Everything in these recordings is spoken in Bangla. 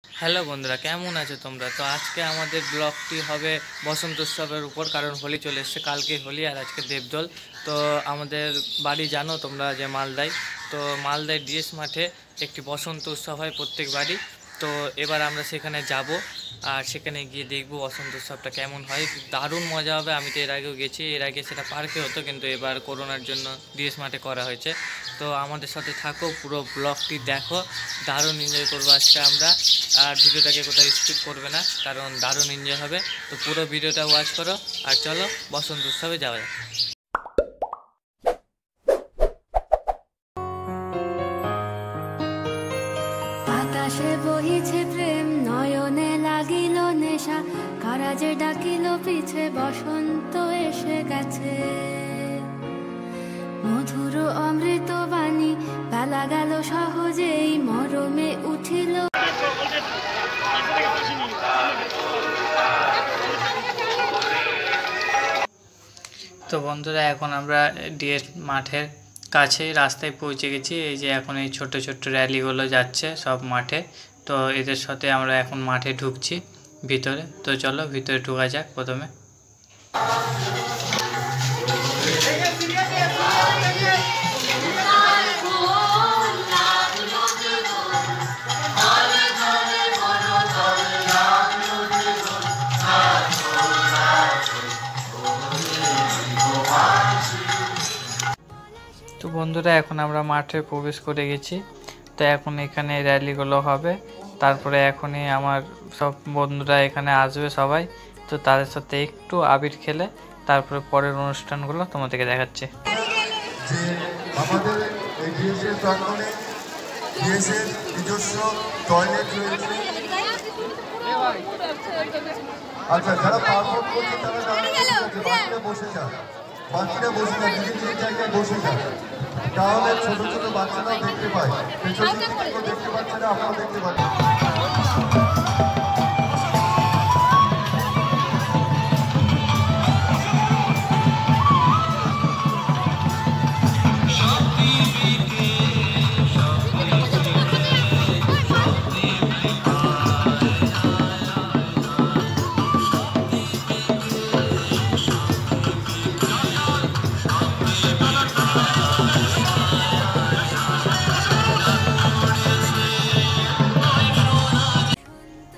হ্যালো বন্ধুরা, কেমন আছো তোমরা? তো আজকে আমাদের ব্লগটি হবে বসন্ত উৎসবের উপর, কারণ হোলি চলে এসছে। কালকে হোলি আর আজকে দেবদোল। তো আমাদের বাড়ি জানো তোমরা যে মালদায়, তো মালদায় ডিএস মাঠে একটি বসন্ত উৎসব হয় প্রত্যেক বাড়ি। তো এবার আমরা সেখানে যাব আর সেখানে গিয়ে দেখবো বসন্ত উৎসবটা কেমন হয়। দারুণ মজা হবে। আমি তো এর আগেও গেছি, এর আগে সেটা পার্কে হতো, কিন্তু এবার করোনার জন্য ডিএস মাঠে করা হয়েছে। তো আমাদের সাথে থাকো, পুরো ব্লগটি দেখো, দারুণ এনজয় করবো আজকে আমরা। আর ভিডিওটাকে কোথাও স্কিপ করবে না, কারণ দারুণ এনজয় হবে। তো পুরো ভিডিওটা ওয়াচ করো আর চলো বসন্ত উৎসবে যাওয়া যাক। আকাশে বহিছে প্রেম, নয়নে লাগিল নেশা, কারাজে ডাকিল পিছে, বসন্ত এসে গেছে। মধুর অমৃত বাণী, বেলা গেল সহজেই, মরমে উঠিল। তো বন্ধুরা, এখন আমরা ডিএস মাঠের কাছে রাস্তায় পৌঁছে গেছি। এই যে এখন এই ছোট ছোট র্যালিগুলো যাচ্ছে সব মাঠে। তো এদের সাথে আমরা এখন মাঠে ঢুকছি ভিতরে। তো চলো ভিতরে ঢোকা যাক প্রথমে। তো বন্ধুরা, এখন আমরা মাঠে প্রবেশ করে গেছি। তো এখন এখানে র্যালিগুলো হবে, তারপরে এখনই আমার সব বন্ধুরা এখানে আসবে সবাই। তো তাদের সাথে একটু আবির খেলে তারপরে পরের অনুষ্ঠানগুলো তোমাদেরকে দেখাচ্ছে। যে আমাদের এই ডিএসের প্রাঙ্গণে ডিএসের নিজস্ব টয়লেট রয়েছে। আচ্ছা, যারা পারফর্ম করছে তারা বাকিরা বসে যান, নিজের জায়গায় বসে যান, তাহলে ছোট ছোট বাচ্চারাও দেখতে পায়। পেছন দিক থেকে কেউ দেখতে পাচ্ছে না, আপনারাও দেখতে পাচ্ছেন।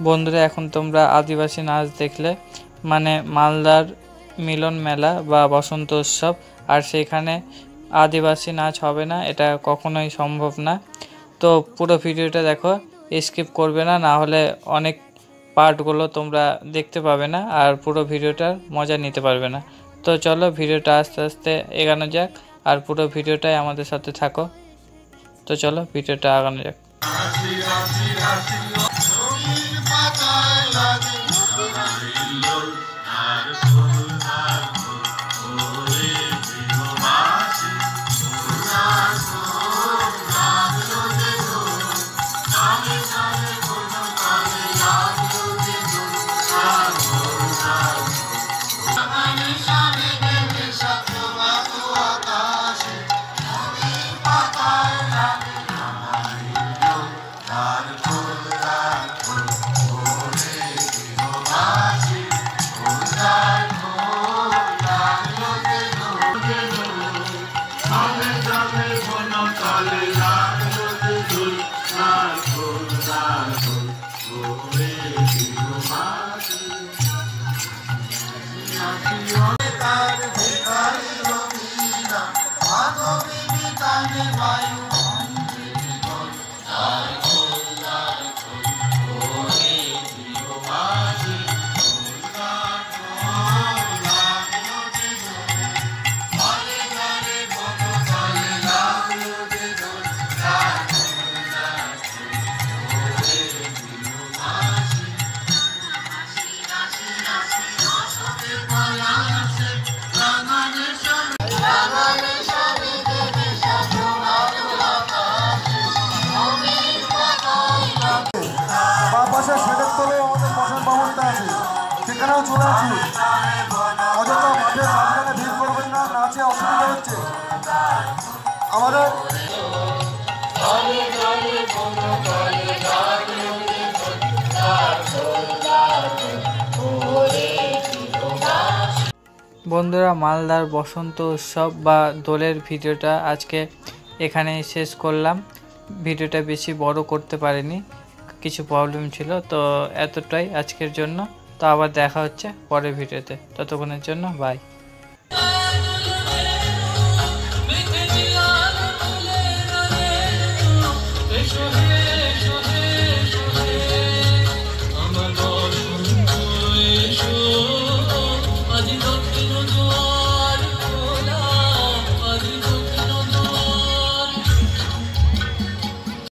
বন্ধুরা, এখন তোমরা আদিবাসী নাচ দেখলে, মানে মালদার মিলন মেলা বা বসন্ত উৎসব, আর সেখানে আদিবাসী নাচ হবে না, এটা কখনোই সম্ভব না। তো পুরো ভিডিওটা দেখো, স্কিপ করবে না, না হলে অনেক পার্টগুলো তোমরা দেখতে পাবে না আর পুরো ভিডিওটার মজা নিতে পারবে না। তো চলো ভিডিওটা আস্তে আস্তে এগানো যাক আর পুরো ভিডিওটাই আমাদের সাথে থাকো। তো চলো ভিডিওটা আগানো যাক। সেখানেও চলে আসুন। অযথা মাঠের মাঝখানে ভিড় করবেন না, নাচে অসুবিধা হচ্ছে আমাদের। বন্ধুরা, মালদার বসন্ত উৎসব বা দোলের ভিডিওটা আজকে এখানেই শেষ করলাম। ভিডিওটা বেশি বড় করতে পারিনি, কিছু প্রবলেম ছিল, তো এতটাই আজকের জন্য। তো আবার দেখা হচ্ছে পরের ভিডিওতে, ততক্ষণের জন্য বাই।